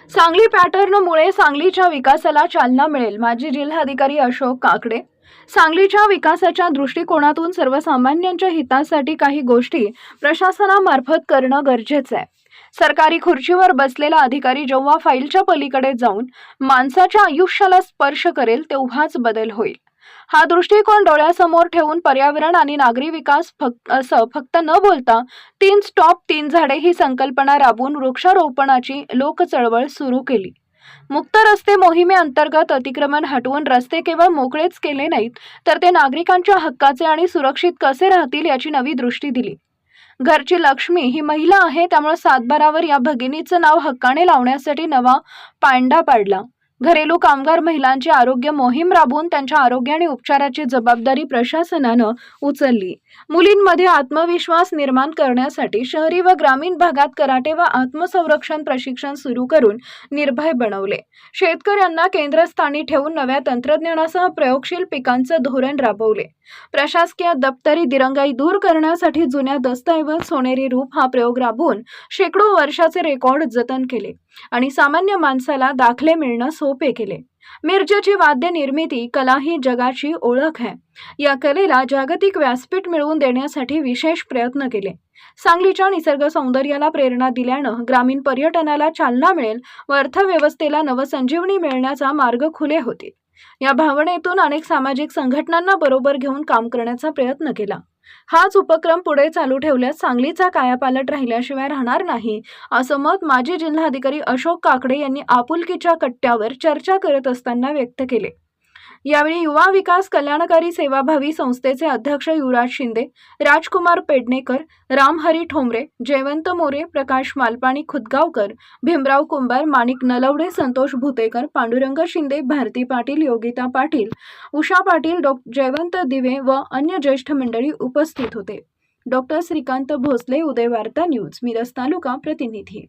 सांगली पॅटर्नमुळे सांगलीच्या विकासाला चालना मिळेल. माजी जिल्हाधिकारी अशोक काकडे. सांगलीच्या विकासाच्या दृष्टिकोनातून सर्वसामान्यांच्या हितासाठी काही गोष्टी प्रशासनामार्फत करणं गरजेचं आहे. सरकारी खुर्चीवर बसलेला अधिकारी जेव्हा फाईलच्या पलीकडे जाऊन माणसाच्या आयुष्याला स्पर्श करेल तेव्हाच बदल होईल. हा दृष्टिकोन डोळ्यासमोर ठेवून पर्यावरण आणि नागरी विकास फक्त न बोलता 3 स्टॉप 3 झाडे ही संकल्पना राबवून वृक्षारोपणाची लोकचळवळ सुरू केली. मुक्त रस्ते मोहिमेअंतर्गत अतिक्रमण हटवून रस्ते केवळ मोकळेच केले नाहीत, तर ते नागरिकांच्या हक्काचे आणि सुरक्षित कसे राहतील याची नवी दृष्टी दिली. घरची लक्ष्मी ही महिला आहे, त्यामुळे सातबारावर या भगिनीचं नाव हक्काने लावण्यासाठी नवा पायंडा पाडला. घरेलू कामगार महिलांची आरोग्य मोहीम राबवून त्यांच्या आरोग्य आणि उपचाराची जबाबदारी प्रशासनानं उचलली. मुलींमध्ये आत्मविश्वास निर्माण करण्यासाठी शहरी व ग्रामीण भागात कराटे व आत्मसंरक्षण प्रशिक्षण सुरू करून निर्भय बनवले. शेतकऱ्यांना केंद्रस्थानी ठेवून नव्या तंत्रज्ञानासह प्रयोगशील पिकांचं धोरण राबवले. प्रशासकीय दप्तरी दिरंगाई दूर करण्यासाठी जुन्या दस्तऐवज सोनेरी रूप हा प्रयोग राबवून शेकडो वर्षाचे रेकॉर्ड जतन केले आणि सामान्य माणसाला दाखले मिळणं सोपे केले. मिरजेची वाद्य निर्मिती कला ही जगाची ओळख आहे. या कलेला जागतिक व्यासपीठ मिळवून देण्यासाठी विशेष प्रयत्न केले. सांगलीच्या निसर्ग सौंदर्याला प्रेरणा दिल्यानं ग्रामीण पर्यटनाला चालना मिळेल व अर्थव्यवस्थेला नवसंजीवनी मिळण्याचा मार्ग खुले होतील. या भावनेतून अनेक सामाजिक संघटनांना बरोबर घेऊन काम करण्याचा प्रयत्न केला. हाच उपक्रम पुढे चालू ठेवल्यास सांगलीचा कायापालट राहिल्याशिवाय राहणार नाही, असं मत माजी जिल्हाधिकारी अशोक काकडे यांनी आपुलकीच्या कट्ट्यावर चर्चा करत असताना व्यक्त केले. यावेळी युवा विकास कल्याणकारी सेवाभावी संस्थेचे अध्यक्ष युवराज शिंदे, राजकुमार पेडणेकर, रामहरी ठोंबरे, जयवंत मोरे, प्रकाश मालपाणी खुदगावकर, भीमराव कुंभार, माणिक नलवडे, संतोष भुतेकर, पांडुरंग शिंदे, भारती पाटील, योगिता पाटील, उषा पाटील, जयवंत दिवे व अन्य ज्येष्ठ मंडळी उपस्थित होते. डॉक्टर श्रीकांत भोसले, उदय वार्ता न्यूज, मिरज तालुका प्रतिनिधी.